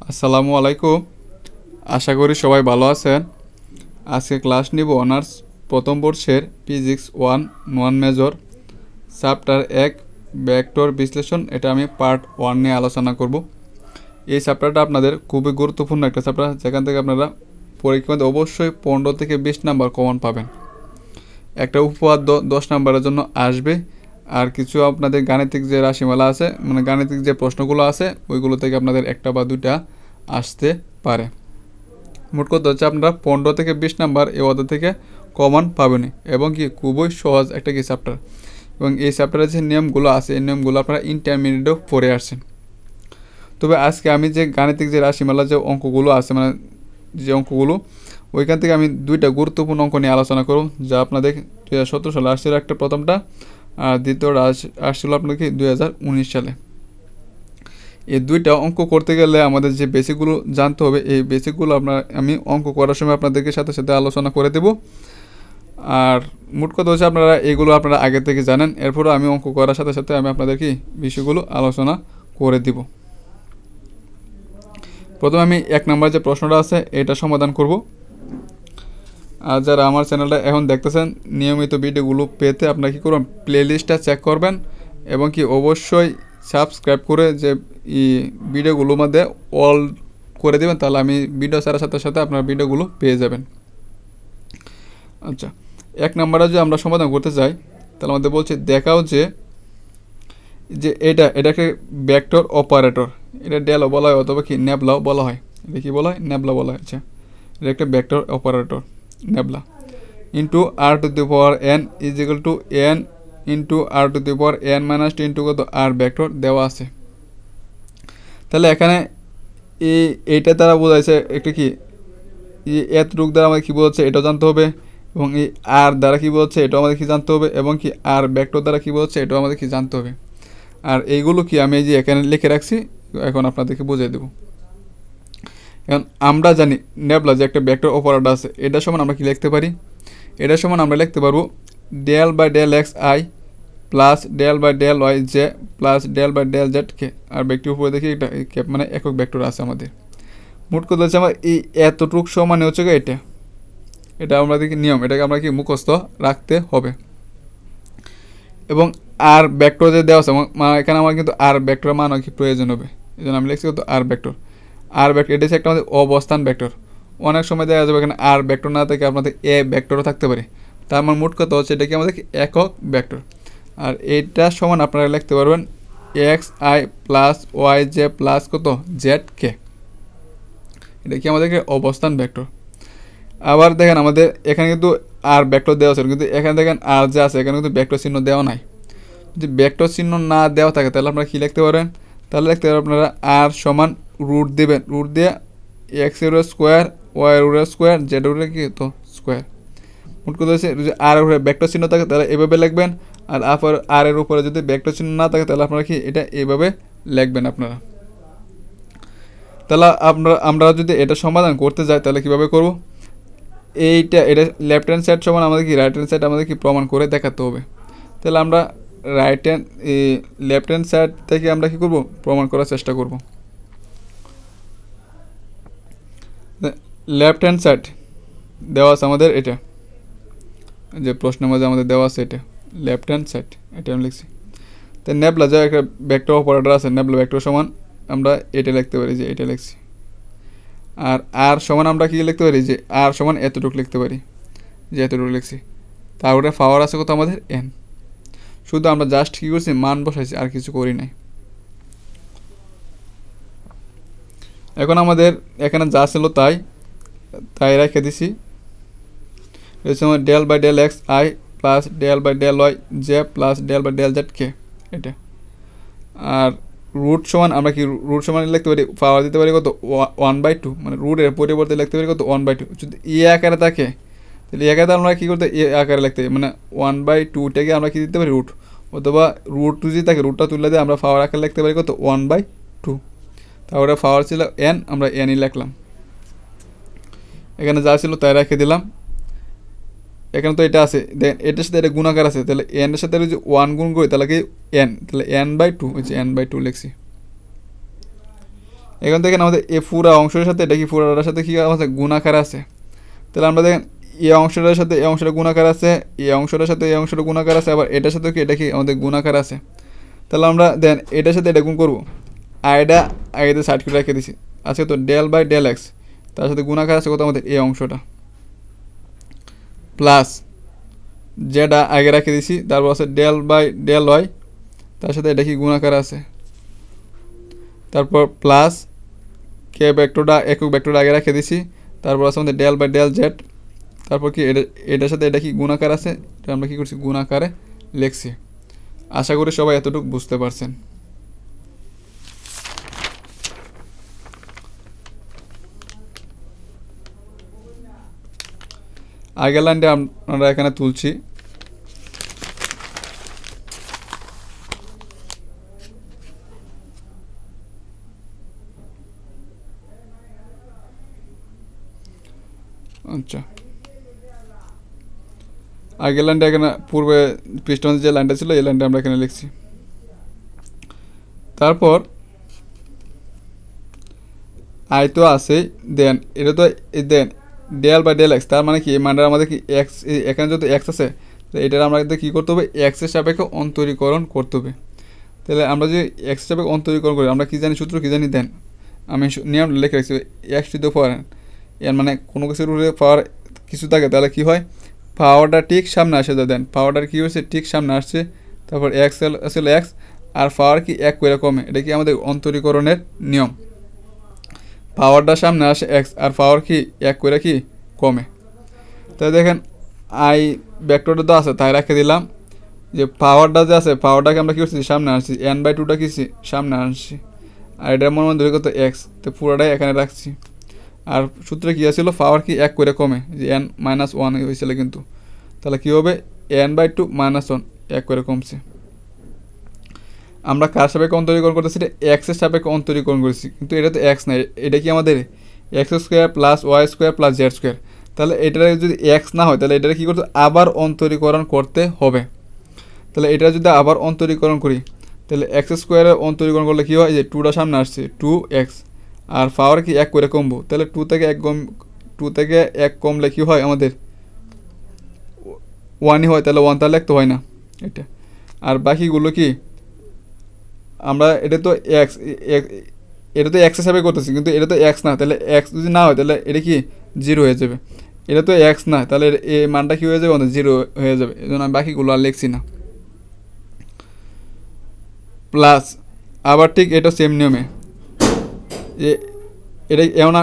আসসালামু আলাইকুম। আশা করি সবাই ভালো আছেন। আজকে ক্লাস নিব অনার্স প্রথম বর্ষের ফিজিক্স 1 নন মেজর চ্যাপ্টার 1 ভেক্টর বিশ্লেষণ। এটা আমি পার্ট 1 নিয়ে আলোচনা করব। এই চ্যাপ্টারটা আপনাদের খুবই গুরুত্বপূর্ণ একটা চ্যাপ্টার, যেখান থেকে আপনারা পরীক্ষাতে অবশ্যই 15 থেকে 20 নাম্বার কমন পাবেন। একটা উপহার 10 নাম্বারের জন্য আসবে, আর কিছু আপনাদের গাণিতিক যে রাশিমালা আছে, মানে গাণিতিক যে প্রশ্নগুলো আছে, ওইগুলো থেকে আপনাদের একটা বা দুইটা আসতে পারে। মোট কথা হচ্ছে আপনারা 15 থেকে 20 নাম্বার এই অধ্যায় থেকে কমন পাবেনই, এবং কি খুবই সহজ একটা কি চ্যাপ্টার। এবং এই চ্যাপ্টারের যে নিয়মগুলো আছে, এই নিয়মগুলো আপনারা ইন্টারমিডিয়েটেও পড়ে আসছেন। তবে আজকে আমি যে গাণিতিক যে রাশিমালা যে অঙ্কগুলো আছে, মানে যে অঙ্কগুলো, ওইখান থেকে আমি দুইটা গুরুত্বপূর্ণ অঙ্ক নিয়ে আলোচনা করব, যা আপনাদের 2017 সালে আসছিল একটা প্রথমটা, আর দ্বিতীয়টা আসছিল আপনার কি 2019 সালে। এই দুইটা অঙ্ক করতে গেলে আমাদের যে বেসিকগুলো জানতে হবে, এই বেসিকগুলো আমি অঙ্ক করার সময় আপনাদেরকে সাথে সাথে আলোচনা করে দেব। আর মোট কথা হচ্ছে আপনারা আগে থেকে জানেন, এরপরও আমি অঙ্ক করার সাথে সাথে আমি আপনাদের কি বিষয়গুলো আলোচনা করে দিব। প্রথমে আমি 1 নম্বর যে প্রশ্নটা আছে এটা সমাধান করব। আর যারা আমার চ্যানেলটা এখন দেখতেছেন, নিয়মিত ভিডিওগুলো পেতে আপনারা কী করবেন, প্লেলিস্টটা চেক করবেন, এবং কি অবশ্যই সাবস্ক্রাইব করে যে ভিডিওগুলোর মধ্যে অল করে দেবেন, তাহলে আমি ভিডিও ছাড়ার সাথে সাথে আপনার ভিডিওগুলো পেয়ে যাবেন। আচ্ছা, 1 নম্বরে যে আমরা সমাধান করতে চাই, তাহলে আমাদের বলছে দেখাও যে এটা একটা ভেক্টর অপারেটর। এটা ডেলও বলা হয় অথবা কি নেবলাও বলা হয়। এটা কি বলা হয়? নেবলা বলা হয়। আচ্ছা, এটা একটা vector operator nabla. Into r to the power n is equal to n into r to the power n minus two into কত আর ভেক্টর দেওয়া আছে। তাহলে এখানে এইটা দ্বারা বোঝাইছে একটা কি এতটুক দ্বারা আমাদের কী বোঝাচ্ছে এটাও জানতে হবে, এবং এই আর দ্বারা কী বোঝাচ্ছে এটাও আমাদের কি জানতে হবে, এবং কি আর ভেক্টর দ্বারা কী বোঝাচ্ছে এটাও আমাদের কি জানতে হবে। আর এইগুলো কি আমি এই যে এখানে লিখে রাখছি, এখন আপনাদেরকে বুঝিয়ে দেবো। এখন আমরা জানি নেবলা যে একটা ভেক্টর অপারেটর আছে, এটার সমান আমরা কি লিখতে পারি? এটার সমান আমরা লিখতে পারবো del by del x I plus del by del Y J plus del by del Z k. R vector উপরে দেখি এটা মানে একক ভেক্টর আছে আমাদের। মোট কথা হচ্ছে আমার এই এতটুক সমান হচ্ছে এটা আমরা দেখি নিয়ম, এটাকে আমরা কি মুখস্থ রাখতে হবে। এবং আর ভেক্টর যে দেওয়া আছে, এখানে আমার কিন্তু আর ভেক্টরের মান কি প্রয়োজন হবে, এই জন্য আমি লিখছি আর ভেক্টর। আর ভেক্টর এটা হচ্ছে একটা আমাদের অবস্থান ভেক্টর। অনেক সময় দেখা যাবে এখানে আর ভেক্টর না থেকে আপনাদের এ ভেক্টরও থাকতে পারে। তার মানে মোট কথা হচ্ছে এটা কি আমাদের একক ভেক্টর। আর এইটা সমান আপনারা লিখতে পারবেন x I plus Y J plus কত জেড কে। এটা কি আমাদেরকে অবস্থান ভেক্টর। আবার দেখেন আমাদের এখানে কিন্তু আর ভেক্টর দেওয়া আছে, কিন্তু এখানে দেখেন আর যে আছে এখানে কিন্তু ভেক্টর চিহ্ন দেওয়া নাই। যদি ভেক্টর চিহ্ন না দেওয়া থাকে তাহলে আপনারা কী লিখতে পারেন? তাহলে লিখতে পারেন আপনারা আর সমান রুট দেবেন, রুট দিয়ে এক্স এর স্কোয়ার ওয়াই এর স্কোয়ার জেড এর কি তো স্কোয়ার। মোট কথা হচ্ছে যদি আর উপরে ভেক্টর চিহ্ন থাকে তাহলে এভাবে লিখবেন, আর আর এর উপরে যদি ভেক্টর চিহ্ন না থাকে তাহলে আপনারা কি এটা এইভাবে লিখবেন আপনারা। তাহলে আমরা যদি এটা সমাধান করতে যাই তাহলে কীভাবে করব? এটা লেফট হ্যান্ড সাইড সমান আমাদের কি রাইট হ্যান্ড সাইড আমাদের কি প্রমাণ করে দেখাতে হবে। তাহলে আমরা লেফট হ্যান্ড সাইড থেকে আমরা কি করব, প্রমাণ করার চেষ্টা করব। লেফট হ্যান্ড সাইড দেওয়া আছে আমাদের, এটা যে প্রশ্নের মধ্যে আমাদের দেওয়া আছে এটা লেফট হ্যান্ড সাইড, এটা আমি লিখছি। তাই নেবলা যে একটা ভেক্টর অপারেটর আছে, নেবলা ভেক্টর সমান আমরা এটা লিখতে পারি যে এটা লিখছি। আর সমান আমরা কি লিখতে পারি, যে আর সমান এতটুকু লিখতে পারি, যে এতটুকু লিখছি। তারপরে পাওয়ার আছে কত আমাদের এন। শুধু আমরা জাস্ট কী করছি, মান বসাইছি, আর কিছু করি নাই। এখন আমাদের এখানে যা ছিল তাই রেখে দিছি। আমার del by del x I plus del by del Y J plus del by del Z কে এটা। আর রুট সমান আমরা কি রুট সমান লিখতে পারি, পাওয়ার দিতে পারি কত 1/2, মানে রুটের পরিবর্তে লিখতে পারি কত 1/2। যদি আকারে থাকে তাহলে আকারে আমরা কী করতে আকারে লিখতে পারি, মানে 1/2টাকে আমরা কি দিতে পারি রুট, অথবা রুট যদি থাকে রুটটা তুলে দিয়ে আমরা পাওয়ার আকারে লিখতে পারি কত 1/2। তারপরে পাওয়ার ছিল এন, আমরা এনই লিখলাম। এখানে যা ছিল তাই রেখে দিলাম। এখানে তো এটা আছে, এটার সাথে এটা গুণাকার আছে, তাহলে এনের সাথে যদি 1 গুণ করি তাহলে কি এন, তাহলে n/2 হচ্ছে n/2 লিখছি। এখন দেখেন আমাদের এই পুরো অংশের সাথে এটা কি পুরোটার সাথে কি আমাদের গুণাকার আছে। তাহলে আমরা দেখেন এই অংশটার সাথে এই অংশটা গুণাকার আছে, এই অংশটার সাথে এই অংশটা গুণাকার আছে, আবার এটার সাথে কি এটা কি আমাদের গুণাকার আছে। তাহলে আমরা দেন এটার সাথে এটা গুণ করবো, আইডা আগে সাইড করে রেখে দিছি, আছে তো ডেল বাই ডেল এক্স, তার সাথে গুণাকার আছে কত আমাদের এই অংশটা, প্লাস যেটা আগে রেখে দিছি, তারপর আছে ডেল বাই ডেল ওয়াই, তার সাথে এটা কি গুণাকার আছে, তারপর প্লাস কে ভেক্টরটা একক ভেক্টরটা আগে রেখে দিছি, তারপর আছে আমাদের ডেল বাই ডেল জেড, তারপর কি এটার সাথে এটা কি গুণাকার আছে, এটা আমরা কী করছি গুণাকারে লিখছি। আশা করি সবাই এতটুকু বুঝতে পারছেন। আগের লাইনটা আমরা এখানে তুলছি, আচ্ছা আগের লাইনটা এখানে পূর্বে পৃষ্ঠের যে লাইনটা ছিল এই লাইনটা আমরা এখানে লিখছি। তারপর আই তো আছে, দেন এটা তো দেন ডেল বাই ডেল এক্স, তার মানে কি এই মানটা আমাদের কি এক্স, এখানে যদি এক্স আছে তো এটার আমাদের কী করতে হবে এক্সের সাপেক্ষে অন্তরীকরণ করতে হবে। তাহলে আমরা যদি এক্সের সাপেক্ষে অন্তরীকরণ করি আমরা কী জানি সূত্র কী জানি, দেন আমি নিয়ম লিখে রাখছি এক্স টু দ্য পাওয়ার এর মানে কোনো কিছুর পাওয়ার কিছু থাকে তাহলে কী হয় পাওয়ারটা ঠিক সামনে আসে, দেন পাওয়ারটার কী হয়েছে ঠিক সামনে আসছে, তারপর এক্স আসলে এক্স আর পাওয়ার কি এক করে কমে, এটা কি আমাদের অন্তরীকরণের নিয়ম। পাওয়ারটা সামনে আসে এক্স আর পাওয়ার কি এক করে কি কমে। তাই দেখেন আই ভেক্টরটা তো আছে তাই রেখে দিলাম, যে পাওয়ারটা যে আছে পাওয়ারটাকে আমরা কী করছি সামনে আসছি, এন বাই টুটা কি সামনে আসছি, আর এটার মনে ধরে কত এক্স, তো পুরোটাই এখানে রাখছি। আর সূত্রে কী আসছিল পাওয়ার কি এক করে কমে, যে এন মাইনাস ওয়ান হয়েছিল কিন্তু, তাহলে কী হবে n by two minus one এক করে কমছে। আমরা কার সাপেক্ষে অন্তরীকরণ করতেছি, এটা এক্সের সাপেক্ষে অন্তরীকরণ করেছি, কিন্তু এটা তো এক্স না, এটা কি আমাদের x square plus y square plus z square. তাহলে এটা যদি এক্স না হয় তাহলে এটা কী করতে আবার অন্তরীকরণ করতে হবে। তাহলে এটা যদি আবার অন্তরীকরণ করি তাহলে এক্স স্কোয়ারের অন্তরীকরণ করলে কী হয়, যে টুটা সামনে আসছে টু এক্স আর পাওয়ার কি এক করে কমবো, তাহলে টু থেকে এক কমলে কী হয় আমাদের ওয়ানই হয়, তাহলে ওয়ান তাহলে এক তো হয় না এটা। আর বাকিগুলো কি আমরা এটা তো এক্স, এটা তো এক্স হিসাবে করতেছি কিন্তু এটা তো এক্স না, তাহলে এক্স যদি না হয় তাহলে এটা কি জিরো হয়ে যাবে, এটা তো এক্স না তাহলে এই মানটা কী হয়ে যাবে আমাদের জিরো হয়ে যাবে, এই জন্য আমি বাকিগুলো আর লিখছি না। প্লাস আবার ঠিক এটা সেম নিয়মে যে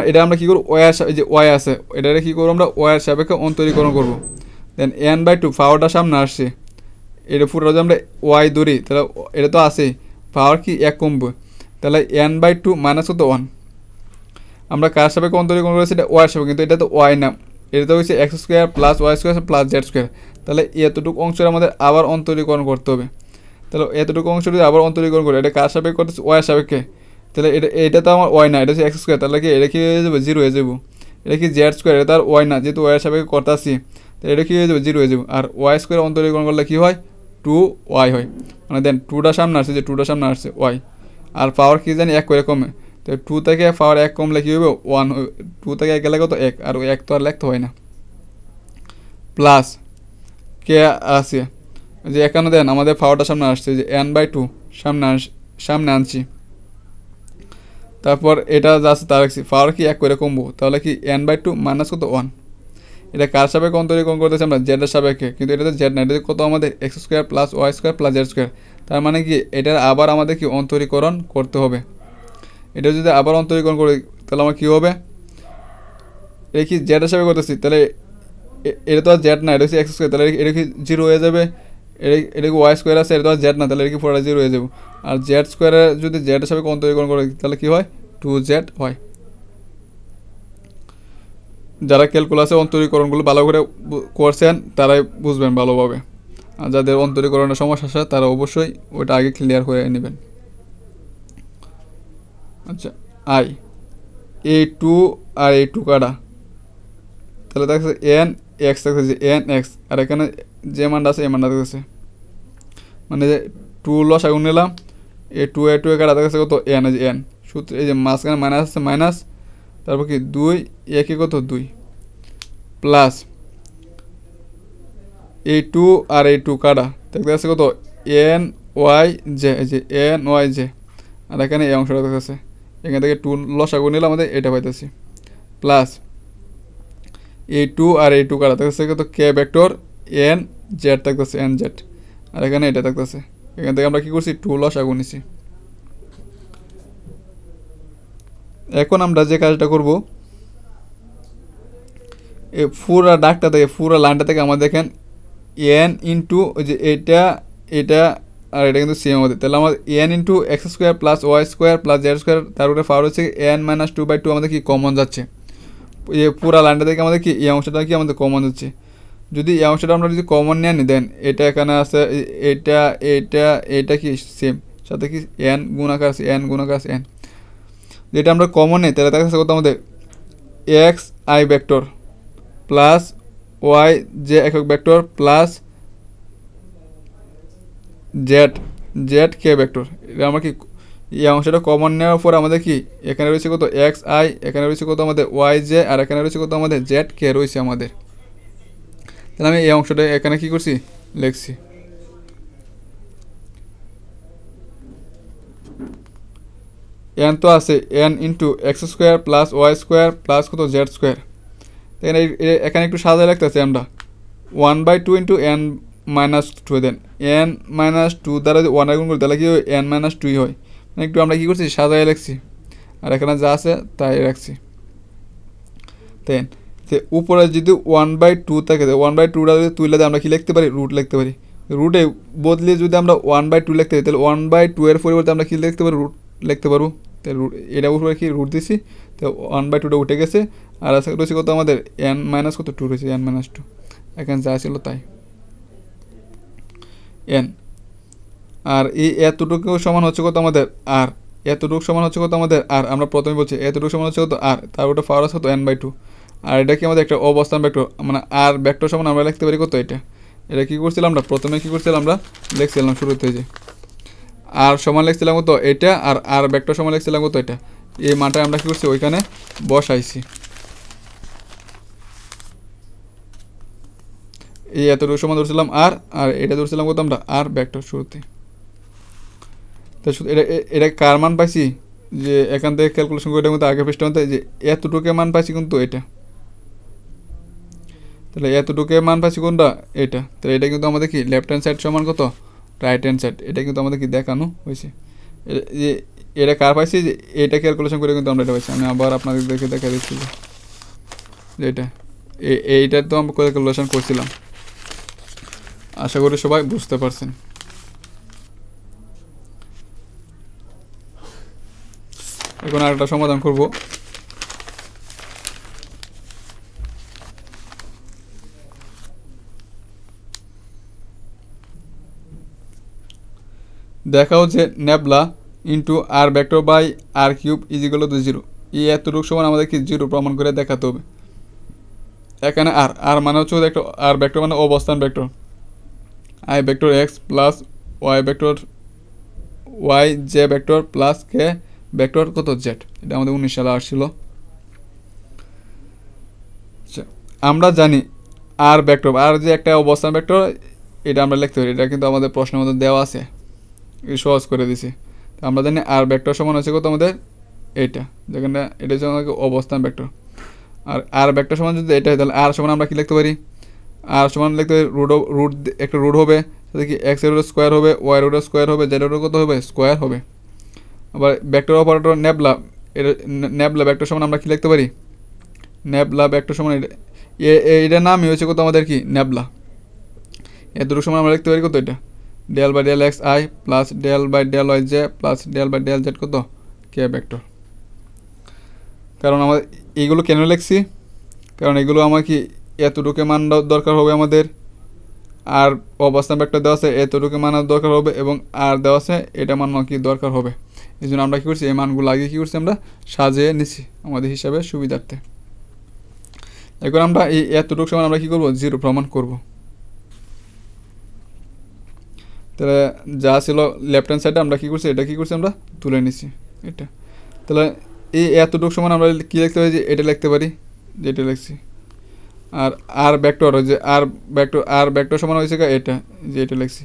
এটা আমরা কী করবো ওয়ার যে ওয়াই আছে এটা কী করবো আমরা ওয়ার সাপেক্ষে অন্তরীকরণ করবো, দেন এন বাই টু পাওয়ারটা সামনে আসছে, এটা পুরো যদি আমরা ওয়াই ধরি তাহলে এটা তো আসেই পাওয়ার কি এক কমবে, তাহলে এন বাই টু মাইনাস কত ওয়ান। আমরা কার সাপেক্ষে অন্তরীকরণ করেছি এটা ওয়াই সাপেক্ষে, কিন্তু এটা তো ওয়াই না, এটা তো হচ্ছে x square plus y square plus z square, তাহলে এতটুকু অংশের আমাদের আবার অন্তরীকরণ করতে হবে। তাহলে এতটুকু অংশ যদি আবার অন্তরীকরণ করে এটা কার সাপেক্ষে করতেছে ওয়াই সাপেক্ষে, তাহলে এটা তো আমার ওয়াই না, এটা হচ্ছে এক্স স্কোয়ার, তাহলে কি এটা কি হয়ে যাবে জিরো হয়ে যাবো, এটা কি জেড স্কোয়ার, এটা তার ওয়াই না যেহেতু ওয়াই সাপেক্ষে করতেছি, তাহলে এটা কী হয়ে যাবে জিরো হয়ে যাবে। আর ওয়াই স্কোয়ার অন্তরীকরণ করলে কী হয় টু ওয়াই হয়, মানে দেন টুটা সামনে আসছে, যে টুটা সামনে আসছে ওয়াই আর পাওয়ার কী জানি এক করে কমে, তো টু থেকে পাওয়ার এক কমলে কী হবে ওয়ান, টু থেকে এক গেলে কত এক, আর এক তো আর লিখতে হয় না। প্লাস কে আসে যে এখানে দেন আমাদের পাওয়ারটা সামনে আসছে, যে এন বাই টু সামনে আনছি, তারপর এটা যা আছে তার রাখছি, পাওয়ার কি এক করে কমবো, তাহলে কি এন বাই টু মাইনাস কত ওয়ান। এটা কার সাপেক্ষে অন্তরীকরণ করতেছি আমরা জেডের সাপেক্ষে, কিন্তু এটা তো জেড না, এটা কত আমাদের x square plus y square plus z square, তার মানে কি এটার আবার আমাদের কি অন্তরীকরণ করতে হবে। এটা যদি আবার অন্তরীকরণ করি তাহলে আমার কী হবে, এটা কি জেডের সাপেক্ষে করতেছি, তাহলে এটা তো আর জেড না, এটা হচ্ছে এক্স স্কোয়ার, তাহলে এটা কি জিরো হয়ে যাবে, এটা কি ওয়াই স্কোয়ার আছে, এটা তো আর জেড না, তাহলে এটা কি পুরোটা জিরো হয়ে যাবে। আর জেড স্কোয়ারে যদি জেডের সাপেক্ষে অন্তরীকরণ করে তাহলে কী হয় টু জেড হয়। যারা ক্যালকুলাসে অন্তরীকরণগুলো ভালো করে করছেন তারাই বুঝবেন ভালোভাবে, আর যাদের অন্তরীকরণের সমস্যা আছে তারা অবশ্যই ওইটা আগে ক্লিয়ার করে নেবেন। আচ্ছা আই এই টু আর এই টু কাটা, তাহলে দেখছে এন এক্স থাকতেছে এন এক্স, আর এখানে যে মানটা আছে এই মানটা থাকতেছে, মানে যে টু লস আগুন নিলাম এই টু এ টু এ কাটা থাকতেছে কত এন, এন সূত্র এই যে মাঝখানে মাইনাস আছে মাইনাস, তারপর কি 2 একে কত 2 প্লাস এই 2 আর এই 2 কাটা দেখতে আছে কত এন ওয়াই জে, এই যে এন ওয়াই জে, আর এখানে এই অংশটা দেখতেছে, এখান থেকে 2 লসাগু নিলে আমাদের এটা পাইতেছি প্লাস এই 2 আর এই 2 কাটা দেখতেছে কত কে ভেক্টর এন জেড থাকতেছে এন জেড, আর এখানে এটা থাকতেছে, এখান থেকে আমরা কি করছি 2 লসাগু নিছি। এখন আমরা যে কাজটা করব এই পুরা ডাকটা থেকে পুরা লাইনটা থেকে আমাদের দেখেন এন ইন্টু ওই যে এটা আর এটা কিন্তু সেম আমাদের, তাহলে আমাদের n into x square plus y square plus z square তার উপরে পাওয়ার হচ্ছে এন মাইনাস 2/2 আমাদের কি কমন যাচ্ছে, এই পুরা লাইনটা থেকে আমাদের কি এই অংশটা কি আমাদের কমন যাচ্ছে। যদি এই অংশটা আমরা যদি কমন নিয়ে নিই দেন এটা এখানে আছে এটা কি সেম সাথে কি এন গুণাকার আছে এন, যেটা আমরা কমন নেই তাহলে দেখা যাচ্ছে কত আমাদের x I vector plus Y j একক ভেক্টর প্লাস জেড কে ভেক্টর, এটা আমরা কি এই অংশটা কমন নেওয়ার পর আমাদের কি এখানে রয়েছে কত এক্স আই, এখানে রয়েছে কত আমাদের ওয়াই জে, আর এখানে রয়েছে কত আমাদের জেড কে রয়েছে আমাদের। তাহলে আমি এই অংশটা এখানে কি করছি লিখছি, এন তো আছে n into x square plus y square plus কত জেড স্কোয়ার, এখানে এখানে একটু সাজায় লাগতেছে আমরা 1/2 into n minus 2 then n minus 2 দ্বারা যদি 1 গুণ করি তাহলে কি হয় এন মাইনাস 2 হয়, মানে একটু আমরা কী করছি সাজায় লিখছি, আর এখানে যা আছে তাই রাখছি। দেন সে উপরে যদি 1/2 থাকে 1/2টা যদি তুলে দেয় আমরা কি লিখতে পারি রুট লিখতে পারি, রুটে বদলে যদি আমরা 1/2 লিখতে পারি তাহলে 1/2 এর পরিবর্তে আমরা কি লিখতে পারি রুট লিখতে পারবো, তাহলে রুট এটা উপরে কি রুট দিছি, তো 1/2টা উঠে গেছে, আর আছে রয়েছে কত আমাদের এন মাইনাস কত 2 রয়েছে এন মাইনাস 2, এখানে যা ছিল তাই এন, আর এই এতটুকু সমান হচ্ছে কত আমাদের আর, এতটুকু সমান হচ্ছে কত আমাদের আর, আমরা প্রথমে বলছি এতটুকু সমান হচ্ছে কত আর, তার ওটা পাওয়ার আছে কত n/2, আর এটা কি আমাদের একটা অবস্থান ভেক্টর, মানে আর ভেক্টর সমান আমরা লিখতে পারি কত এটা কি করছিলাম আমরা প্রথমে কি করছিলাম আমরা লিখছিলাম শুরুতে যে আর সমান লিখছিলাম কত এটা, আর আর ভেক্টর সমান লিখছিলাম কত এটা, এই মানটা আমরা কি করছি ওইখানে বসাইছি, এই এতটুকু সমান ধরছিলাম আর এটা ধরছিলাম কত আমরা আর ভেক্টর শুরুতে। তো এটা কার মান পাইছি যে এখান থেকে ক্যালকুলেশন করে এটার মধ্যে আগের পৃষ্ঠার মধ্যে যে এতটুকু মান পাইছি কিন্তু এটা, তাহলে এতটুকু মান পাইছি কোনটা এটা, তাহলে এটা কিন্তু আমাদের কি লেফট হ্যান্ড সাইড সমান কত রাইট হ্যান্ড সাইড, এটা কিন্তু আমাদের কি দেখানো হয়েছে যে এটা কার পাইছি যে এটা ক্যালকুলেশন করে কিন্তু আমরা এটা পাইছি। আমি আবার আপনাদের দেখা দিচ্ছি যে এটা এইটা তো আমরা ক্যালকুলেশন করছিলাম, আশা করি সবাই বুঝতে পারছেন। এখন আরেকটা সমাধান করব, দেখাও যে nabla into r vector by r cube is equal to 0, এই এতটুকু সমান আমাদেরকে 0 প্রমাণ করে দেখাতে হবে। এখানে আর মানে হচ্ছে একটা আর ভেক্টর মানে অবস্থান vector, i vector x plus y vector y J vector plus k vector কত জেড, এটা আমাদের 19 সালে আসছিল। আমরা জানি আর ভেক্টর আর যে একটা অবস্থান ভেক্টর এটা আমরা লিখতে পারি, এটা কিন্তু আমাদের প্রশ্নের মধ্যে দেওয়া আছে, সহজ করে দিছি। আমরা জানি আর ভেক্টর সমান হচ্ছে কত আমাদের এইটা, যেখানে এটা হচ্ছে আমাদের অবস্থান ভেক্টর, আর ভেক্টর সমান যদি এটা হয় তাহলে আর সমান আমরা কি লিখতে পারি, আর সমান লিখতে পারি রুট একটা রুট হবে, সাথে কি এক্স এর স্কোয়ার হবে, ওয়াই এর স্কোয়ার হবে, জেড এর কত হবে স্কোয়ার হবে। আবার ভেক্টর অপারেটর নেবলা, এটা নেবলা ভেক্টর সমান আমরা কি লিখতে পারি, নেবলা ভেক্টর সমান এটার নামই হচ্ছে কত আমাদের কি নেবলা, এতটুকু সমান আমরা লিখতে পারি কত এটা del by del x I plus del by del Y J plus del by del z কত কে ভেক্টর। কারণ আমাদের এইগুলো কেন লিখছি, কারণ এগুলো আমার কি এতটুকু মান দরকার হবে আমাদের, আর অবস্থান ভেক্টর দেওয়া আছে এতটুকু মান দরকার হবে, এবং আর দেওয়া আছে এটা মান কি দরকার হবে। এই জন্য আমরা কী করছি এই মানগুলো আগে কী করছি আমরা সাজিয়ে নিছি আমাদের হিসাবে সুবিধার্থে। এখন আমরা এই এতটুকু সমান আমরা কী করবো 0 প্রমাণ করব। তাহলে যা ছিল লেফট হ্যান্ড সাইডে আমরা কী করছি এটা কী করছি আমরা তুলে নিছি এটা, তাহলে এই এতটুকু সমান আমরা কি লিখতে পারি, যে এটা লিখতে পারি, যে এটা লিখছি। আর আর ভেক্টর, যে আর ভেক্টর সমান হয়েছে এটা, যে এটা লিখছি।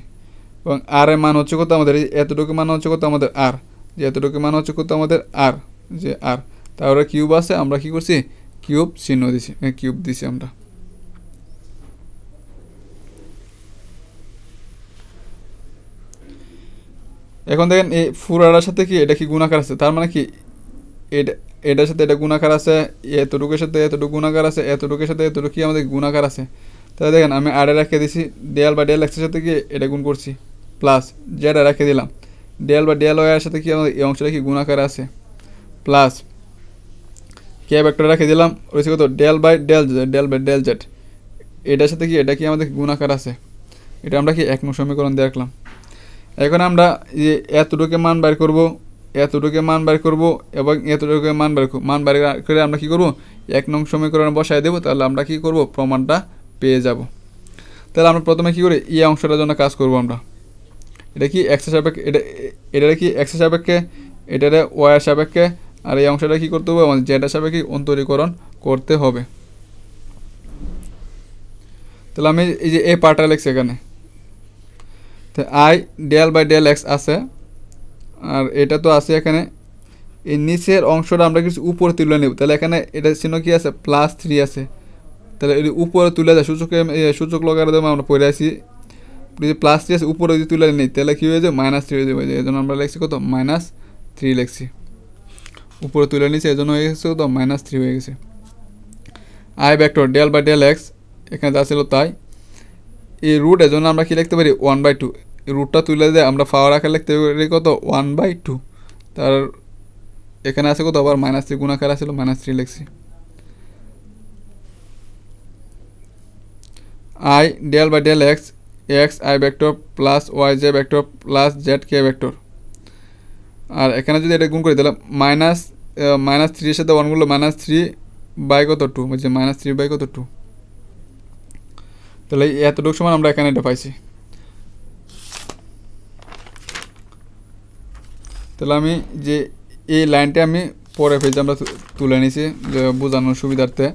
এবং আর এর মান হচ্ছে কত আমাদের, এই এতটুকু মান হচ্ছে কত আমাদের আর, যে এতটুকু মান হচ্ছে কত আমাদের আর, যে আর। তারপরে কিউব আছে, আমরা কি করছি, কিউব চিহ্ন দিছি, কিউব দিছি আমরা। এখন দেখেন এই পুরাটার সাথে কি এটা কি গুণাকার আছে, তার মানে কি এটার সাথে এটা গুণাকার আছে, এতটুকুর সাথে এতটুকু গুণাকার আছে, এতটুকুর সাথে এতটুকু কি আমাদের গুণাকার আছে। তাহলে দেখেন আমি আর রেখে দিছি, ডেল বা ডেল এক্সের সাথে কি এটা গুণ করছি, প্লাস জেড রেখে দিলাম, ডেল বা ডেল ওয়াই এর সাথে কি আমাদের এই অংশটা কি গুণাকার আছে, প্লাস কে ভেক্টর রেখে দিলাম, রয়েছে কত ডেল বাই ডেল জেড, এটার সাথে কি এটা কি আমাদের গুণাকার আছে। এটা আমরা কি 1 নং সমীকরণ দিয়ে রাখলাম। এখন আমরা যে এতটুকু মান বের করব, এতটুকু মান বের করব এবং এতটুকু মান বের করে আমরা কি করব, 1 নং সমীকরণে বসায় দেব। তাহলে আমরা কি করব, প্রমাণটা পেয়ে যাব। তাহলে আমরা প্রথমে কি করি, এই অংশটার জন্য কাজ করব আমরা। এটা কি এক্স এর সাপেক্ষে, এটা কি এক্স এর সাপেক্ষে, এটারে ওয়াই এর সাপেক্ষে, আর এই অংশটা কি করতে হবে, আমাদের জেড এর সাপেক্ষে অন্তরীকরণ করতে হবে। তাহলে আমি এই যে এই পার্টটা লিখছি এখানে, তো i del by del x আছে, আর এটা তো আছে এখানে। এই নিচের অংশটা আমরা কিছু উপরে তুলে নেব। তাহলে এখানে এটা চিহ্ন কি আছে, +3 আছে। তাহলে এর উপরে তুলে যায়, সূচক লগার জন্য আমরা পড়ে আসি, যদি +3 আছে উপরে যদি তুলে নিই তাহলে কী হয়ে যায়, -3 হয়ে যাবে। এই জন্য আমরা লিখছি কত, -3 লিখছি। উপরে তুলে নিয়েছি, এই জন্য হয়ে গেছে কত, -3 হয়ে গেছে। I vector del by del x, এখানে যা ছিল তাই। এই রুট এর জন্য আমরা কি লিখতে পারি, 1/2। এই রুটটা তুলে দিয়ে আমরা পাওয়ার আকারে লিখতে পারি কত, 1/2। তার এখানে আছে কত, আবার -3 গুণাকার আছিল, -3 লিখছি। I del by del X, X I vector plus Y J vector plus Z K vector. আর এখানে যদি এটা গুণ করি তাহলে -3 এর সাথে 1 গুলো -3 বাই কত 2, বলছে -3 বাই কত 2। তাহলে এতটুকু সমান আমরা এখানে এটা পাইছি। তাহলে আমি যে এই লাইনটা আমি পরে পেজে আমরা তুলে নিয়েছি বোঝানোর সুবিধার্থে।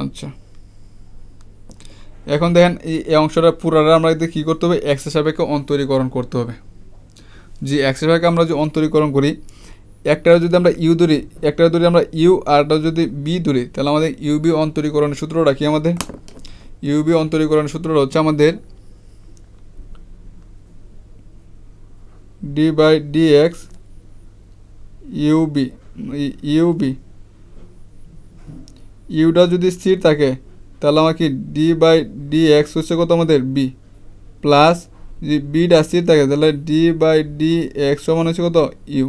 আচ্ছা, এখন দেখেন এই অংশটা পুরাটা আমরা কী করতে হবে, এক্সের সাপেক্ষে অন্তরীকরণ করতে হবে। যে এক্সের সাপেক্ষে আমরা যদি অন্তরীকরণ করি, একটা যদি আমরা ইউ ধরি, একটা ধরি আমরা ইউ, আরটা যদি বি ধরি, তাহলে আমাদের ইউবি অন্তরীকরণের সূত্রটা কি, আমাদের ইউবি অন্তরীকরণের সূত্রটা হচ্ছে আমাদের d by d x u v. ইউটা যদি স্থির থাকে তাহলে আমার কি ডি বাই ডি এক্স হচ্ছে কত আমাদের বি, প্লাস যদি বিটা স্থির থাকে তাহলে ডি বাই ডি এক্স সমান হচ্ছে কত ইউ।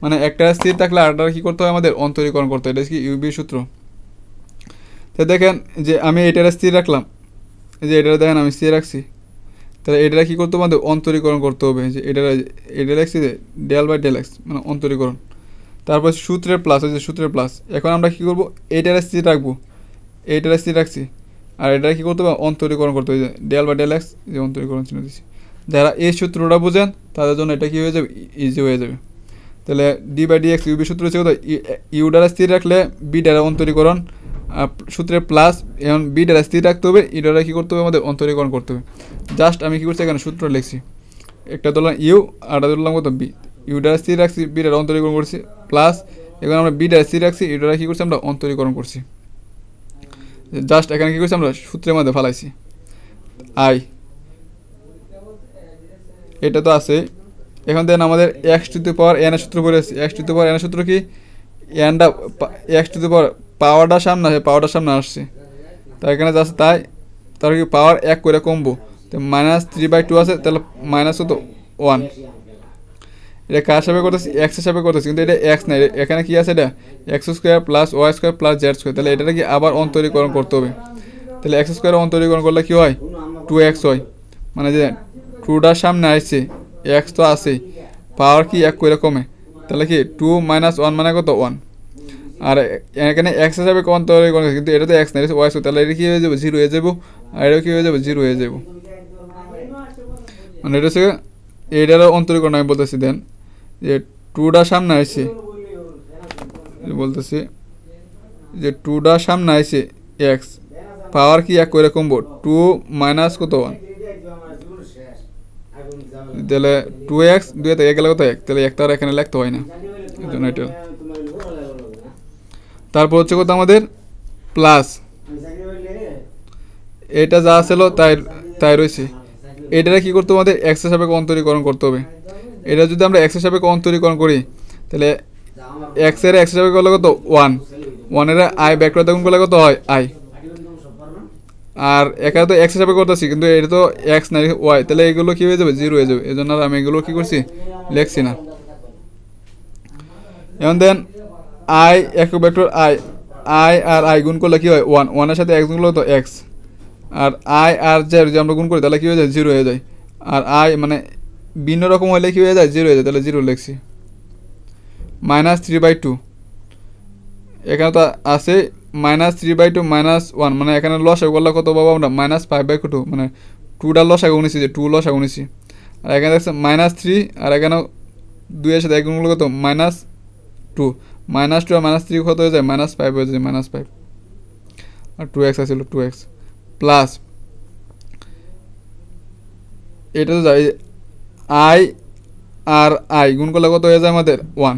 মানে একটা স্থির থাকলে আরটা কী করতে হয়, আমাদের অন্তরীকরণ করতে হয়। এটা কি ইউবির সূত্র। তো দেখেন যে আমি এটারে স্থির রাখলাম, যে এটারে দেখেন আমি স্থির রাখছি, তাহলে এটারে কী করতে হবে, আমাদের অন্তরীকরণ করতে হবে। যে এটা রাখছি যে ডেল বাই ডেল এক্স মানে অন্তরীকরণ, তারপর সূত্রের প্লাস, ওই যে সূত্রের প্লাস। এখন আমরা কী করবো, এইটারে স্থির রাখবো, এইটারে স্থির রাখছি, আর এটা কী করতে হবে, অন্তরীকরণ করতে হবে। যে ডেল বাই ডেল এক্স, যে অন্তরীকরণ চিহ্ন দিচ্ছি। যারা এই সূত্রটা বোঝেন তাদের জন্য এটা কী হয়ে যাবে, ইজি হয়ে যাবে। তাহলে d by d x u v সূত্র হচ্ছে কত, ইউ দ্বারা স্থির রাখলে বি দ্বারা অন্তরীকরণ, সূত্রের প্লাস। এখন বি দ্বারা স্থির রাখতে হবে, ই দ্বারা কী করতে হবে, আমাদের অন্তরীকরণ করতে হবে। জাস্ট আমি কী করছি, এখানে সূত্র লিখছি, একটা ধরলাম ইউ, আরটা ধরলাম কত বি। ইউ দ্বারা স্থির রাখছি, বি দ্বারা অন্তরীকরণ করছি, প্লাস এখন আমরা বি দ্বারা স্থির রাখছি, ই দ্বারা কী করছি, আমরা অন্তরীকরণ করছি। জাস্ট এখানে কী করছি, আমরা সূত্রের মধ্যে ফালাইছি আই, এটা তো আছে। এখন দেন আমাদের x two the power N এর সূত্র পড়ে আসছে। X two the power N এর সূত্র কি, এনটা এক্স টু দি পাওয়ার পাওয়ারটা সামনে আসে, পাওয়ারটা সামনে আসছে, তাই এখানে যাচ্ছে তাই, তার কি পাওয়ার 1 করে কমবো, তো -3/2 আছে, তাহলে মাইনাস কত 1। এটা কার হিসাবে করতেছি, এক্স হিসাবে করতেছি, কিন্তু এটা এক্স নাই, এখানে কি আছে, এটা x² plus y² plus z²। তাহলে এটা কি আবার অন্তরীকরণ করতে হবে। তাহলে x² অন্তরীকরণ করলে কি হয়, 2x হয়। মানে যে 2টার সামনে আসছে, এক্স তো আছে, পাওয়ার কি 1 করে কমে, তাহলে কি 2 - 1 মানে কত 1। আর এখানে এক্স হিসাবে অন্তরীকরণ করছি, কিন্তু এটা তো এক্স না, এটা ওয়াই স্কোয়ার, তাহলে এটা কী হয়ে যাবে, জিরো হয়ে যাবো। আর এটা কী হয়ে যাবে, জিরো হয়ে যাবো। মানে এটা হচ্ছে এইটারও অন্তরীকরণ আমি বলতেছি। দেন যে টুটা সামনে আসছে, বলতেছি যে টুটা সামনে আসছে এক্স, পাওয়ার কি এক করে কমবো, টু মাইনাস কত ওয়ান, তাহলে টু এক্স দুই থেকে এক গেলে কত এক, তাহলে একটা আর এখানে লিখতে হয় না, এই জন্য এটা। তারপর হচ্ছে কত আমাদের প্লাস, এটা যা ছিল তাই তাই রয়েছে। এটারে কী করতে হবে, আমাদের এক্স হিসাবে অন্তরীকরণ করতে হবে। এটা যদি আমরা এক্স হিসাবে অন্তরীকরণ করি, তাহলে এক্স এর এক্স হিসাবে করলে কত ওয়ান, ওয়ানের আই ব্যাক গুণ করলে কত হয় আই। আর এখানে তো এক্স হিসাবে করতেছি, কিন্তু এটা তো এক্স নাই ওয়াই, তাহলে এগুলো কী হয়ে যাবে, জিরো হয়ে যাবে। এই জন্য আর আমি এগুলো কী করছি, লিখছি না। এখন দেন আই একক ভেক্টর আই, আই আর আই গুণ করলে কী হয় ওয়ান, ওয়ানের সাথে এক্স গুণ করলে তো এক্স, আর আই আর জে যদি আমরা গুণ করি তাহলে কী হয়ে যায়, জিরো হয়ে যায়। আর আই মানে ভিন্ন রকম হলে কী হয়ে যায়, জিরো হয়ে যায়, তাহলে জিরো লিখছি। মাইনাস থ্রি বাই টু, এখানে তো আছে minus three by two minus one, মানে এখানে লসাগু করলে কত পাবো আমরা, মাইনাস ফাইভ বাই টু, মানে টুটা লসাগু নিছি, যে টু লসাগু নিছি। আর এখানে দেখছে মাইনাস থ্রি, আর এখানে দুইয়ের সাথে এক গুণ করলে কত মাইনাস টু, মাইনাস টু আর মাইনাস থ্রি কত হয়ে যায়, মাইনাস ফাইভ হয়ে যায়, মাইনাস ফাইভ। আর টু এক্স আসছিল, টু এক্স প্লাস এটা তো যাই আই আর আই গুণ করলে কত হয়ে যায় আমাদের ওয়ান,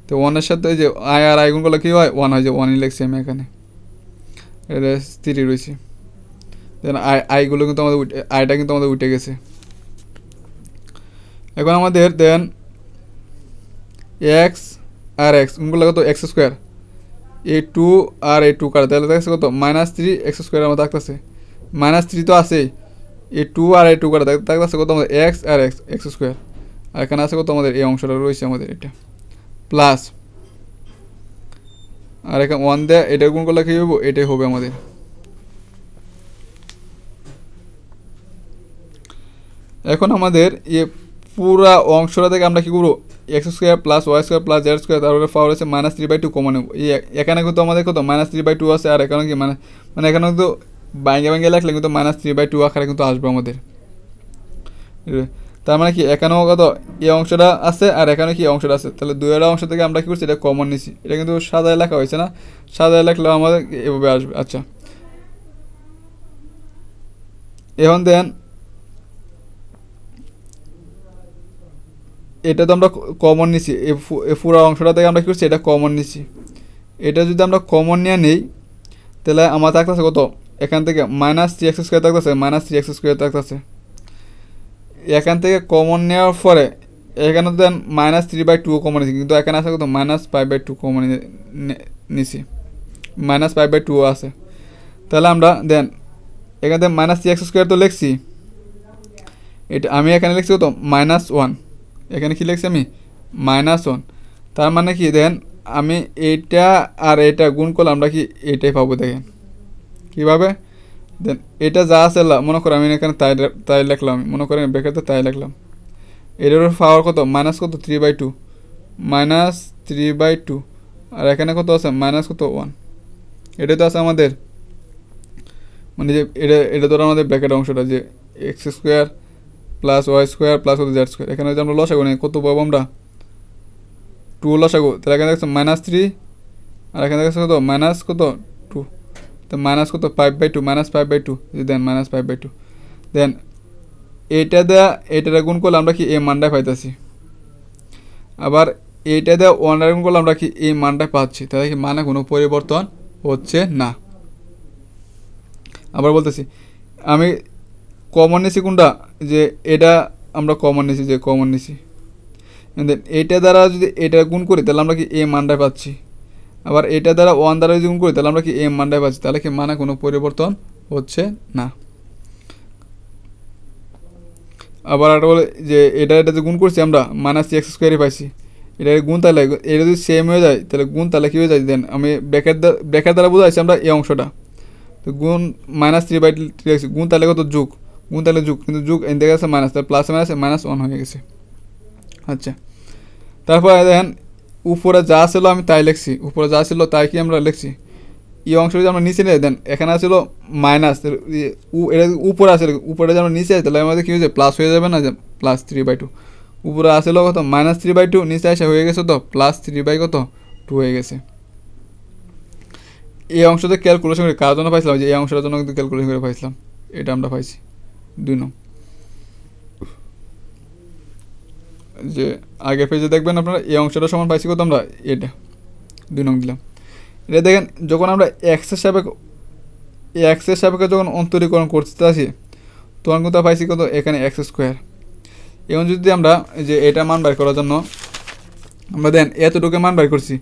তো ওয়ানের সাথে যে আই আর আই গুণ করলে কী হয়, ওয়ান হয়, যে ওয়ানই লিখছি আমি এখানে, এটা স্থিরই রয়েছে। দেন আইগুলো কিন্তু আমাদের আইটা কিন্তু আমাদের উঠে গেছে। এখন আমাদের দেন এক্স আর এক্স গুণ করলে কত এক্স স্কোয়ার, এ টু আর এ টু কাটে, তাহলে দেখছে কত মাইনাস থ্রি এক্স স্কোয়ার আমার থাকতেছে, মাইনাস থ্রি তো আছেই, এ টু আর এ টু কাটে থাকতেছে কত আমাদের এক্স আর এক্স, এক্স স্কোয়ার। আর এখানে আছে কত আমাদের এই অংশটা রয়েছে আমাদের এটা, প্লাস আর এখানে ওয়ান দেয়, এটা গুণ করলে কী হবে, এটাই হবে আমাদের। এখন আমাদের এই পুরা অংশটা থেকে আমরা কী করবো, x square plus y square plus z square, তারপরে পাওয়ার হচ্ছে minus three by two common নেব। এখানে কিন্তু আমাদের কত মাইনাস থ্রি বাই টু আছে, আর এখানে কি মানে এখানে কিন্তু বাইঙ্গে বাইঙ্গে লাগলে কিন্তু মাইনাস থ্রি বাই টু আকারে কিন্তু আসবে আমাদের। তার মানে কি এখানেও কত এই অংশটা আছে, আর এখানে কি অংশটা আছে, তাহলে দুইটা অংশ থেকে আমরা কী করছি, এটা কমন নিছি। এটা কিন্তু সাদায় লেখা হয়েছে না, সাদায় লেখলেও আমাদের এভাবে আসবে। আচ্ছা, এখন দেন এটা তো আমরা কমন নিছি, এই পুরো অংশটা থেকে আমরা কী করছি, এটা কমন নিছি। এটা যদি আমরা কমন নিয়ে নিই, তাহলে আমার থাকতেছে কত, এখান থেকে মাইনাস থ্রি এক্স স্কোয়ার থাকতেছে, মাইনাস থ্রি এক্স স্কোয়ার থাকতেছে। এখান থেকে কমন নেওয়ার পরে এখানে then minus three by two common নিছি, কিন্তু এখানে আছে কত minus five by two common minus, মাইনাস ফাইভ বাই টু আছে। তাহলে আমরা দেন এখান থেকে মাইনাস থ্রি এক্স স্কোয়ার তো লিখছি, এটা আমি এখানে লিখছি কত মাইনাস ওয়ান, এখানে কী লিখছি আমি মাইনাস ওয়ান। তার মানে কি দেন আমি এইটা আর এটা গুণ করলে আমরা কি এটাই পাবো, দেখেন কীভাবে। দেন এটা যা আছে মনে করো আমি এখানে তাই লিখলাম, মনে করেন ব্র্যাকেটে তাই লিখলাম। এটার পাওয়ার কত মাইনাস কত three by two, minus three by two, আর এখানে কত আছে মাইনাস কত ওয়ান। এটাই তো আছে আমাদের, মানে যে এটা ধরো আমাদের ব্র্যাকেট অংশটা, যে x square plus y square plus কত জেড স্কোয়ার। এখানে যদি আমরা লসাগু নিই কত পাবো আমরা, টু লসাগু, তাহলে এখানে দেখছো মাইনাস থ্রি, আর এখানে দেখছো কত মাইনাস কত টু, তো মাইনাস কত five by two, minus five by two, then minus five by two. Then এইটা দেওয়া এইটা গুণ করলে আমরা কি এই মানটাই পাইতেছি, আবার এইটা দেওয়া ওয়ানটা গুণ করলে আমরা কি এই মানটাই পাচ্ছি, তাহলে কি মানে কোনো পরিবর্তন হচ্ছে না। আবার বলতেছি আমি কমন নিছি কোনটা, যে এটা আমরা কমন নিছি, যে কমন নিছি, দেন এইটা দ্বারা যদি এটা গুণ করি তাহলে আমরা কি এই মানটাই পাচ্ছি, আবার এটা দ্বারা ওয়ান দ্বারা যদি গুণ করি তাহলে আমরা কি এই মানটাই পাচ্ছি, তাহলে কি মানে কোনো পরিবর্তন হচ্ছে না। আবার একটা বলে যে এটা গুণ করছি আমরা মাইনাস এক্স স্কোয়ারই পাইছি, এটা গুণ তাহলে এটা যদি সেম হয়ে যায় তাহলে গুণ তাহলে কী হয়ে যায়, দেন আমি ব্র্যাকেট দ্বারা বোঝাইছি আমরা এই অংশটা, তো গুণ মাইনাস থ্রি বাই থ্রি আছে, গুণ তাহলে কত যোগ, গুণ তাহলে যোগ, কিন্তু যোগ এন থেকে গেছে মাইনাস, তাহলে প্লাস মাইনাস মাইনাস ওয়ান হয়ে গেছে। আচ্ছা, তারপর দেখেন উপরে যা ছিল আমি তাই লিখছি, উপরে যা ছিল তাই কি আমরা লিখছি। এই অংশটা যদি আমরা নিচে নিয়ে দেন, এখানে আসছিল মাইনাস, এটা উপরে আসলে উপরে যেন নিচে আসে তাহলে আমাদের কী হয়েছে প্লাস হয়ে যাবে না, যে +3/2। উপরে আসলে কত -3/2, নিচে আসে হয়ে গেছে তো +3/2 হয়ে গেছে। এই অংশটা ক্যালকুলেশন করে কার জন্য পাইছিলাম, যে এই অংশটার জন্য কিন্তু ক্যালকুলেশন করে পাইছিলাম, এটা আমরা পাইছি 2 নং। যে আগের পেজে দেখবেন আপনারা এই অংশটা সমান পাইছি কত আমরা, এটা 2 নং দিলাম। এটা দেখেন যখন আমরা এক্সের সাপেক্ষে যখন অন্তরীকরণ করতে আসি তখন কিন্তু পাইছি কত, এখানে x²। এবং যদি আমরা যে এটা মান বের করার জন্য আমরা দেন এতটুকু মান বের করছি,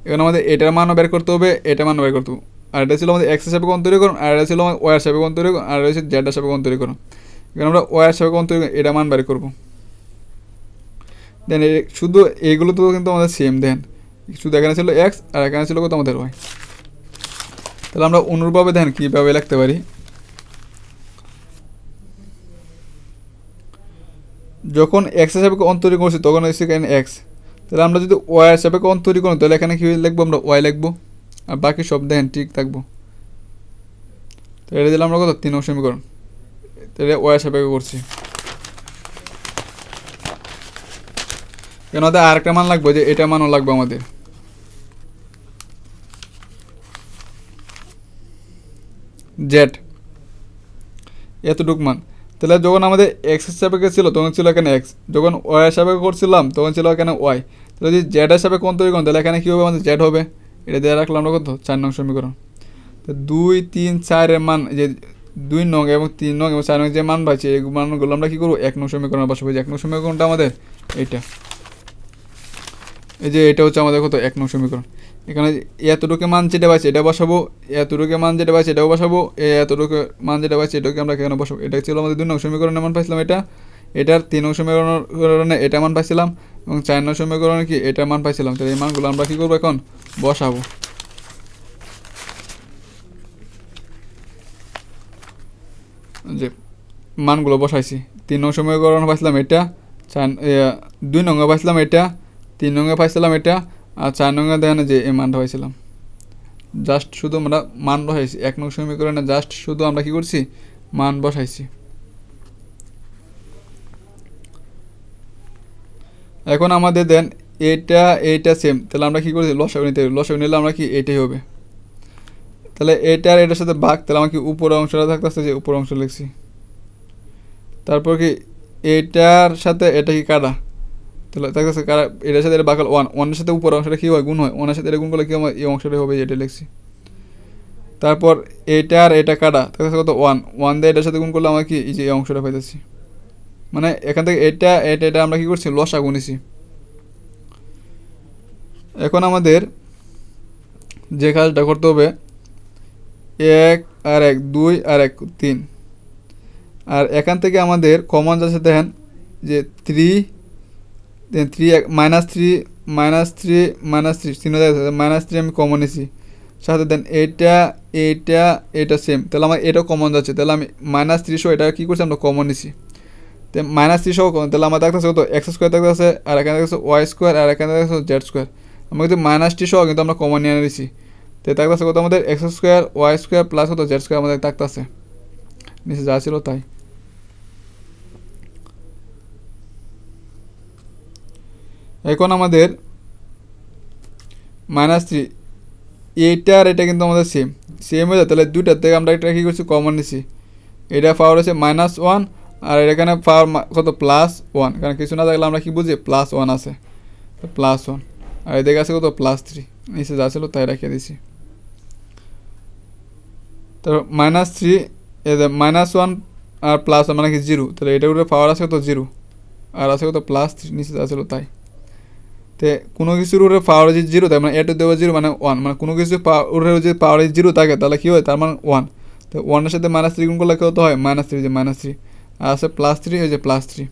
এখন আমাদের এটার মানও বের করতে হবে, এটার মানও বের করতে হবে। আর এটা ছিল আমাদের এক্সের সাপেক্ষে অন্তরীকরণ, আর এটা ছিল আমাদের ওয়ার সাপেক্ষে অন্তরীকরণ, আর রয়েছে জেডের সাপেক্ষে অন্তরীকরণ। এখন আমরা ওয়ার সাপেক্ষে অন্তরীকরণ এটা মান বের করবো। দেন শুধু এইগুলো তো কিন্তু আমাদের সেম, দেন শুধু এখানে ছিল এক্স আর এখানে ছিল কত আমাদের ওয়াই। তাহলে আমরা অনুরূপভাবে দেখেন কীভাবে লিখতে পারি। যখন এক্সের সাপেক্ষে অন্তরীকরণ করছি তখন হচ্ছে এখানে এক্স, তাহলে আমরা যদি ওয়াইয়ের সাপেক্ষে অন্তরীকরণ তাহলে এখানে কী লিখবো, আমরা ওয়াই লিখবো, আর বাকি সব দেখেন ঠিক থাকবো। তো এটা দিলাম আমরা কত 3 নং সমীকরণ, তাহলে ওয়াইয়ের সাপেক্ষে করছি। কেন আমাদের আরেকটা মান লাগবে, যে এটা মানও লাগবে আমাদের, জেড এতটুক মান। তাহলে যখন আমাদের এক্সের সাপেক্ষে ছিল তখন ছিল এখানে এক্স, যখন ওয়াইয়ের সাপেক্ষে করছিলাম তখন ছিল এখানে ওয়াই। তাহলে যদি জেডের সাপেক্ষে অন্তরীকরণ তাহলে এখানে কী হবে, আমাদের জেড হবে। এটা দিয়ে রাখলাম আমরা কত 4 নং সমীকরণ। তো 2, 3, 4 এর মান, যে 2 নং এবং 3 নং এবং 4 নং যে মান পাচ্ছি এই মানগুলো আমরা কী করবো 1 নং সমীকরণে বসাবো। যে 1 নং সমীকরণটা আমাদের এইটা, এই যে এটা হচ্ছে আমাদের কত 1 নং সমীকরণ। এখানে এতটুকু মান যেটা পাচ্ছি এটা বসাবো, এতটুকু মান যেটা পাচ্ছি এটাও বসাবো, এতটুকু মান যেটা পাচ্ছি এটাকে আমরা কেন বসাবো। এটা ছিল আমাদের 2 নং সমীকরণে মান পাইছিলাম, এটার 3 নং সমীকরণে এটা মান পাইছিলাম, এবং 4 নং সমীকরণে কি এটা মান পাইছিলাম। তাহলে এই মানগুলো আমরা কী করবো এখন বসাবো। যে মানগুলো বসাইছি, 3 নং সমীকরণ পাইছিলাম এটা, 2 নঙ্গে পাইছিলাম এটা, 3 নঙ্গে পাইছিলাম এটা, আর 4 নঙ্গে দেখেন যে এই মানটা পাইছিলাম। জাস্ট শুধু আমরা মান বসাইছি 1 নং সমীকরণে, জাস্ট শুধু আমরা কী করছি মান বসাইছি। এখন আমাদের দেন এইটা সেম, তাহলে আমরা কী করছি লসাগু নিতে, লসাগু নিলে আমরা কি এইটাই হবে। তাহলে এইটার এটার সাথে ভাগ, তাহলে আমার কি উপরের অংশটা থাকতেছে, যে উপর অংশ লিখছি। তারপর কি এইটার সাথে এটা কি কাটা, তাহলে থাকতেছে কাটা, এটার সাথে এটা বাকাল 1, 1-এর সাথে উপর অংশটা কী হয় গুণ হয়, 1-এর সাথে এটা গুণ করলে কী হয় এই অংশটাই হবে, এটা লিখছি। তারপর এইটার এটা কাটা থাকতেছে কত 1 দিয়ে এটার সাথে গুণ করলে আমরা কি এই যে এই অংশটা পাইতেছি। মানে এখান থেকে এটা আমরা কী করছি লসাগু নিছি। এখন আমাদের যে কাজটা করতে হবে 1 আর 1 2 আর 1 3, আর এখান থেকে আমাদের কমন যাচ্ছে দেখেন যে 3 -3 আমি কমন নিছি, সাথে দেন এটা সেম, তাহলে আমার এটাও কমন যাচ্ছে, তাহলে আমি -3 এটা কী করছি আমরা কমন নিছি। তো -3 তাহলে আমার থাকতেছে কত x² থাকতেছে, আর এখানে থাকতেছে y², আর এখানে থাকতেছে z²। আমরা কিন্তু -t কিন্তু আমরা কমন নিয়ে নিছি, তো থাকতেছে কত আমাদের x² y² প্লাস কত z² আমাদের থাকতেছে, নিচে যা ছিল তাই। এখন আমাদের -3 এইটা আর এটা কিন্তু আমাদের সেম হয়ে যায়, তাহলে দুইটার থেকে আমরা এটা কী করছি কমন নিছি। এটা পাওয়ার হচ্ছে -1, আর এখানে পাওয়ার কত +1, কারণ কিছু না থাকলে আমরা কি বুঝি +1 আছে, +1, আর এদিকে আছে কত +3, নিচে যা ছিল তাই রেখে দিছি। তারপর -3 -1 আর +1 মানে কি 0, তাহলে এটার উপরে পাওয়ার আছে কত 0, আর আছে কত +3, নিচে যা ছিল তাই। তো কোনো কিছুর উপরে পাওয়ার যদি 0 থাকে মানে a² 0 মানে 1, মানে কোনো কিছু উপরে যদি পাওয়ার 0 থাকে তাহলে কী হয় তার মানে 1। তো 1-এর সাথে -3 গুণ করলে কত হয় -3, যে -3, আর আছে +3, ওই যে +3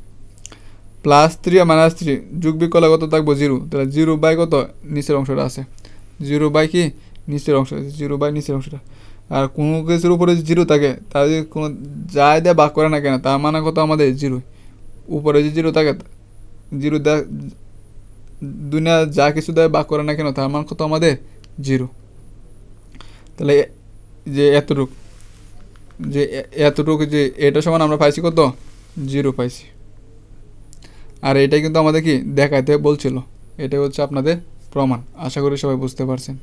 আর -3 যোগ বিয়োগ করলে কত থাকবো 0, তাহলে 0 কত নিচের অংশটা আছে, 0 কি নিচের অংশ, 0 নিচের অংশটা। আর কোনো কিছুর উপরে যদি 0 থাকে তার যদি কোনো যাই দিয়ে ভাগ করে না কেন তার মানে কত আমাদের 0, উপরে যদি 0 থাকে 0 দুনিয়া যা কিছু দেয় বা করে না কেন তার মান কত আমাদের 0। তাহলে যে এতটুকু যে এটা সমান আমরা পাইছি কত 0 পাইছি। আর এটাই কিন্তু আমাদের কি দেখাইতে বলছিল, এটাই হচ্ছে আপনাদের প্রমাণ। আশা করি সবাই বুঝতে পারছেন।